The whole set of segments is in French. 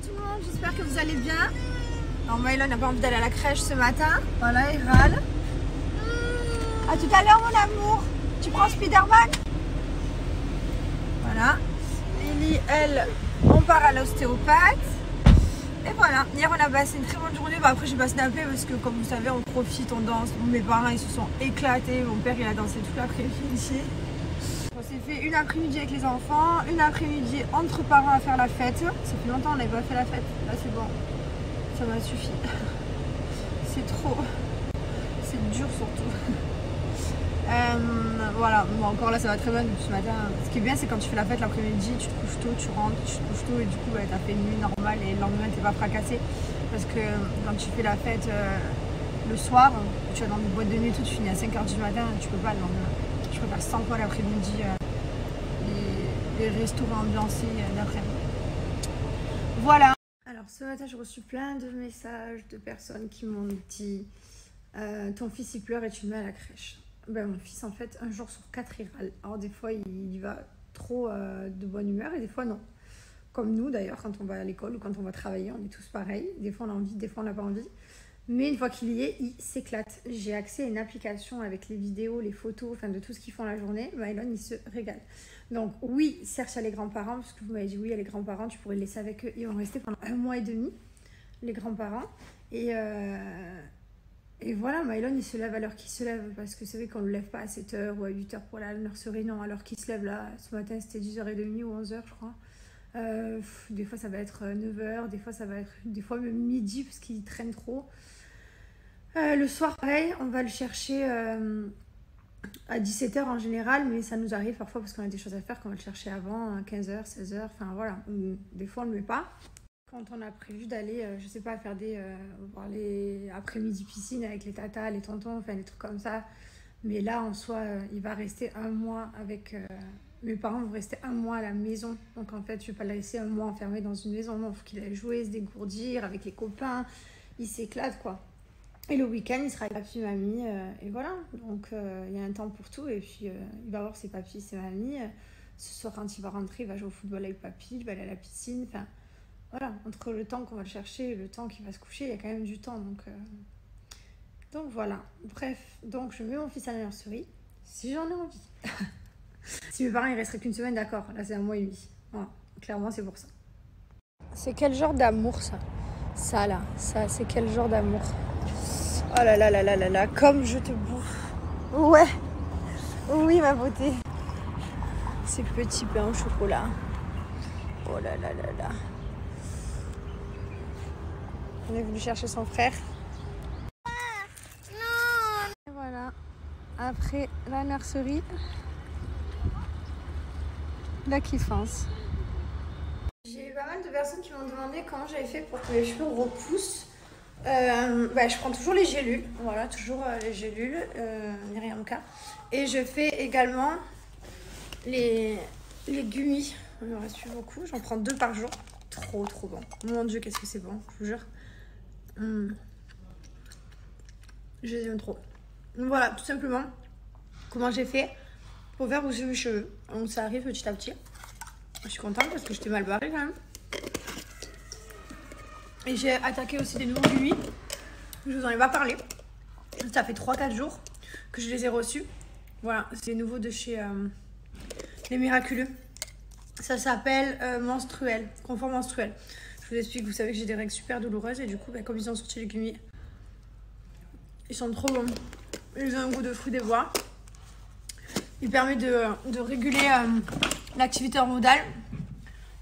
Bonjour tout le monde, j'espère que vous allez bien. Alors Maëlon n'a pas envie d'aller à la crèche ce matin. Voilà, il râle. À tout à l'heure mon amour. Tu prends Spider-Man? Voilà. Lily, elle, on part à l'ostéopathe. Et voilà, hier on a passé une très bonne journée. Bah, après j'ai pas snappé parce que comme vous savez on profite, on danse. Mes parents ils se sont éclatés. Mon père il a dansé toute l'après-midi. On s'est fait une après-midi avec les enfants, une après-midi entre parents à faire la fête. Ça fait longtemps qu'on n'avait pas fait la fête. Là c'est bon, ça m'a suffi. C'est trop. C'est dur surtout. Voilà, bon, encore là ça va très bien depuis ce matin. Ce qui est bien c'est quand tu fais la fête l'après-midi, tu te couches tôt, tu rentres, tu te couches tôt et du coup bah, t'as fait une nuit normale et le lendemain t'es pas fracassé. Parce que quand tu fais la fête le soir, tu vas dans une boîte de nuit et tout, tu finis à 5h du matin, tu peux pas le lendemain. Je peux faire 100 fois l'après-midi les restaurants ambiancés d'après-midi. Voilà. Alors ce matin j'ai reçu plein de messages de personnes qui m'ont dit ton fils il pleure et tu le mets à la crèche. Ben, mon fils en fait un jour sur 4 il râle. Alors des fois il va trop de bonne humeur et des fois non. Comme nous d'ailleurs quand on va à l'école ou quand on va travailler, on est tous pareils. Des fois on a envie, des fois on n'a pas envie. Mais une fois qu'il y est, il s'éclate. J'ai accès à une application avec les vidéos, les photos, enfin de tout ce qu'ils font la journée. Maëlon, il se régale. Donc oui, certes, il y a les grands-parents, parce que vous m'avez dit oui, il y a les grands-parents, tu pourrais les laisser avec eux. Ils vont rester pendant 1 mois et demi, les grands-parents. Et voilà, Maëlon, il se lève à l'heure qu'il se lève, parce que c'est vrai qu'on ne le lève pas à 7h ou à 8h pour la nurserie, non, à l'heure qu'il se lève là. Ce matin, c'était 10h30 ou 11h, je crois. Des fois, ça va être 9h, des fois, ça va être des fois même midi, parce qu'il traîne trop. Le soir, pareil, on va le chercher à 17h en général, mais ça nous arrive parfois parce qu'on a des choses à faire, qu'on va le chercher avant, 15h, 16h, enfin voilà. Des fois, on ne le met pas. Quand on a prévu d'aller, je sais pas, faire voir les après-midi piscine avec les tatas, les tontons, enfin des trucs comme ça. Mais là, en soi, il va rester 1 mois avec... mes parents vont rester 1 mois à la maison. Donc en fait, je vais pas le laisser 1 mois enfermé dans une maison. Non, il faut qu'il aille jouer, se dégourdir avec les copains. Il s'éclate, quoi. Et le week-end, il sera avec papy, mamie, et voilà. Donc, il y a un temps pour tout. Et puis, il va voir ses papis, ses mamies. Ce soir, quand il va rentrer, il va jouer au football avec papy, il va aller à la piscine. Enfin, voilà. Entre le temps qu'on va le chercher et le temps qu'il va se coucher, il y a quand même du temps. Donc voilà. Bref, donc je mets mon fils à la nurserie, si j'en ai envie. Si mes parents, il resterait qu'une semaine, d'accord. Là, c'est 1 mois et demi. Voilà. Clairement, c'est pour ça. C'est quel genre d'amour, ça? Ça, là. Ça, c'est quel genre d'amour? Oh là là là là là là, comme je te bouffe. Ouais. Oui, ma beauté. Ces petits pains au chocolat. Oh là là là là. On est venu chercher son frère. Non. Et voilà. Après la nurserie, la kiffance. J'ai eu pas mal de personnes qui m'ont demandé comment j'avais fait pour que mes cheveux repoussent. Je prends toujours les gélules, voilà, toujours les gélules, Myriamka. Et je fais également les gummies, il me reste plus beaucoup, j'en prends 2 par jour. Trop bon, mon dieu qu'est-ce que c'est bon, je vous jure. Je les aime trop. Donc voilà, tout simplement, comment j'ai fait pour faire pousser mes cheveux. Donc ça arrive petit à petit. Je suis contente parce que j'étais mal barrée quand même. Et j'ai attaqué aussi des nouveaux gummies. Je vous en ai pas parlé. Ça fait 3-4 jours que je les ai reçus. Voilà, c'est les nouveaux de chez Les Miraculeux. Ça s'appelle menstruel, confort menstruel. Je vous explique, vous savez que j'ai des règles super douloureuses et du coup, comme ils ont sorti les gummies, ils sont trop bons. Ils ont un goût de fruits des bois. Il permet de réguler l'activité hormonale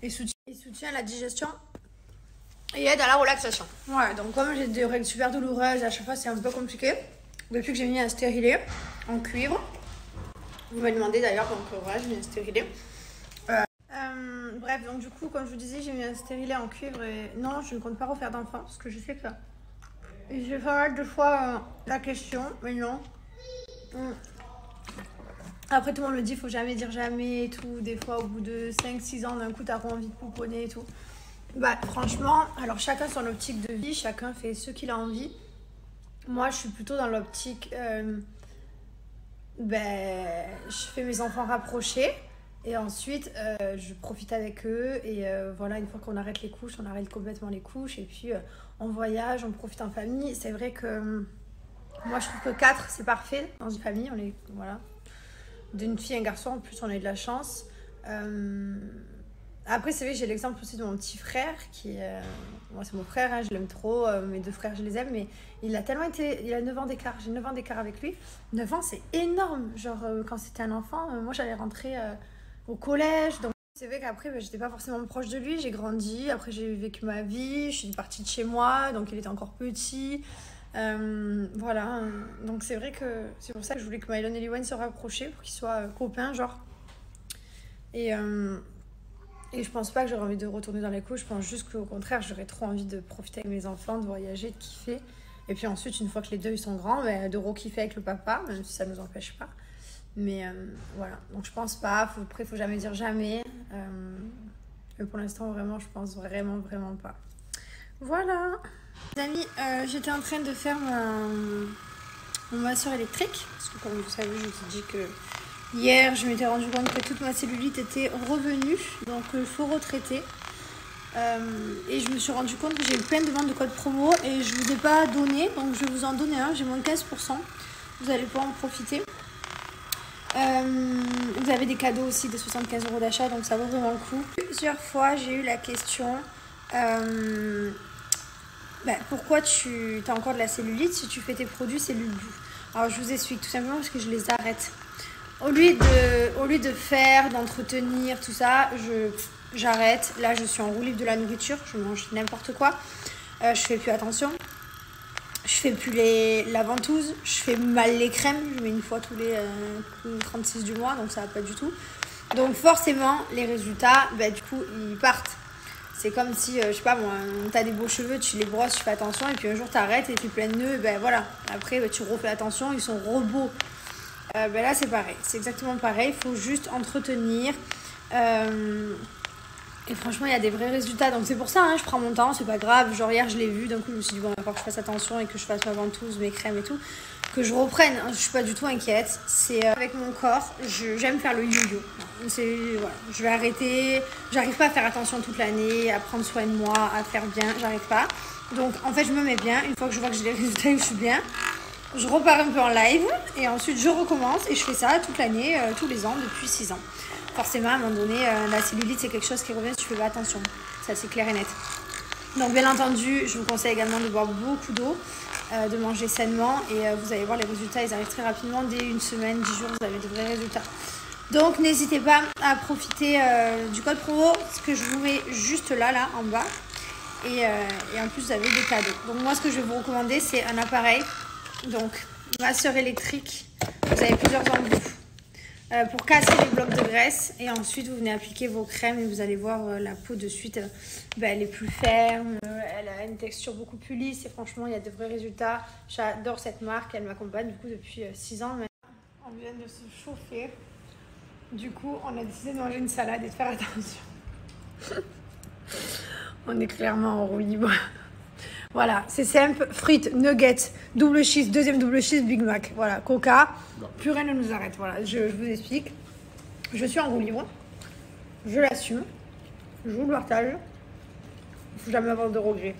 et soutient la digestion. Et aide à la relaxation. Voilà, donc comme j'ai des règles super douloureuses, à chaque fois c'est un peu compliqué. Depuis que j'ai mis un stérilet en cuivre, vous m'avez demandé d'ailleurs, donc voilà, j'ai mis un stérilet. Bref, donc du coup, comme je vous disais, j'ai mis un stérilet en cuivre et non, je ne compte pas refaire d'enfant parce que je sais que ça. Et j'ai fait pas mal de fois la question, mais non. Après, tout le monde me dit, faut jamais dire jamais et tout. Des fois, au bout de 5-6 ans, d'un coup, t'as pas envie de pouponner et tout. Bah franchement, alors chacun son optique de vie, chacun fait ce qu'il a envie. Moi je suis plutôt dans l'optique, je fais mes enfants rapprochés Et ensuite, je profite avec eux. Et voilà, une fois qu'on arrête les couches, on arrête complètement les couches. Et puis, on voyage, on profite en famille. C'est vrai que moi, je trouve que 4, c'est parfait dans une famille. On est, voilà, d'une fille et un garçon. En plus, on a eu de la chance. Euh, Après, c'est vrai, j'ai l'exemple aussi de mon petit frère qui moi, c'est mon frère, hein, je l'aime trop. Mes deux frères, je les aime. Mais il a tellement été. Il a 9 ans d'écart. J'ai 9 ans d'écart avec lui. 9 ans, c'est énorme. Genre, quand c'était un enfant, moi, j'allais rentrer au collège. Donc, c'est vrai qu'après, bah, j'étais pas forcément proche de lui. J'ai grandi. Après, j'ai vécu ma vie. Je suis partie de chez moi. Donc, il était encore petit. Voilà. Donc, c'est vrai que c'est pour ça que je voulais que Mylon et Liwan se rapprochaient pour qu'ils soient copains, genre. Et. Et je pense pas que j'aurais envie de retourner dans les couches. Je pense juste qu'au contraire, j'aurais trop envie de profiter avec mes enfants, de voyager, de kiffer. Et puis ensuite, une fois que les deux ils sont grands, bah, de re-kiffer avec le papa, même si ça nous empêche pas. Mais voilà. Donc je pense pas. Après, faut jamais dire jamais. Mais pour l'instant, vraiment, je pense vraiment pas. Voilà. Les amis, j'étais en train de faire mon masseur électrique. Parce que comme vous savez, je vous ai dit que hier, je m'étais rendu compte que toute ma cellulite était revenue. Donc il faut retraiter. Et je me suis rendu compte que j'ai eu plein de demandes de codes promo et je ne vous ai pas donné. Donc je vais vous en donner un. J'ai moins 15%. Vous allez pouvoir en profiter. Vous avez des cadeaux aussi de 75 € d'achat, donc ça vaut vraiment le coup. Plusieurs fois, j'ai eu la question pourquoi tu as encore de la cellulite si tu fais tes produits cellules doux. Alors je vous explique tout simplement parce que je les arrête. Au lieu de faire, d'entretenir, tout ça, j'arrête. Là, je suis en roue libre de la nourriture, je mange n'importe quoi. Je fais plus attention. Je fais plus la ventouse, je fais mal les crèmes, je mets une fois tous les 36 du mois, donc ça va pas du tout. Donc forcément, les résultats, du coup, ils partent. C'est comme si, je sais pas moi, t'as des beaux cheveux, tu les brosses, tu fais attention, et puis un jour t'arrêtes et tu plein de nœuds, voilà. Après, tu refais attention, ils sont beaux. Là, c'est pareil, c'est exactement pareil, il faut juste entretenir. Et franchement, il y a des vrais résultats. Donc c'est pour ça, je prends mon temps, c'est pas grave. Genre hier, je l'ai vu, d'un coup, je me suis dit, bon, il va falloir que je fasse attention et que je fasse ma ventouse, mes crèmes et tout. Que je reprenne, je suis pas du tout inquiète. C'est avec mon corps, j'aime faire le yo-yo. Voilà, je vais arrêter. J'arrive pas à faire attention toute l'année, à prendre soin de moi, à faire bien, j'arrive pas. Donc en fait, je me mets bien. Une fois que je vois que j'ai les résultats et que je suis bien, je repars un peu en live et ensuite je recommence et je fais ça toute l'année, tous les ans, depuis 6 ans. Forcément, à un moment donné, la cellulite, c'est quelque chose qui revient si tu fais pas attention. Ça, c'est clair et net. Donc, bien entendu, je vous conseille également de boire beaucoup d'eau, de manger sainement. Et vous allez voir, les résultats, ils arrivent très rapidement. Dès une semaine, 10 jours, vous avez de vrais résultats. Donc, n'hésitez pas à profiter du code promo, ce que je vous mets juste là, en bas. Et en plus, vous avez des cadeaux. Donc, moi, ce que je vais vous recommander, c'est un appareil. Donc, masseur électrique. Vous avez plusieurs embouts. Pour casser les blocs de graisse et ensuite vous venez appliquer vos crèmes et vous allez voir la peau de suite elle est plus ferme, elle a une texture beaucoup plus lisse et franchement il y a de vrais résultats. J'adore cette marque, elle m'accompagne du coup depuis 6 ans maintenant. On vient de se chauffer, du coup on a décidé de manger une salade et de faire attention. On est clairement en roue libre. Voilà, c'est simple, frites, nuggets, double cheese, deuxième double cheese, Big Mac. Voilà, Coca, plus rien ne nous arrête. Voilà, je vous explique. Je suis en roue libre, je l'assume, je vous le partage. Il ne faut jamais avoir de regrets.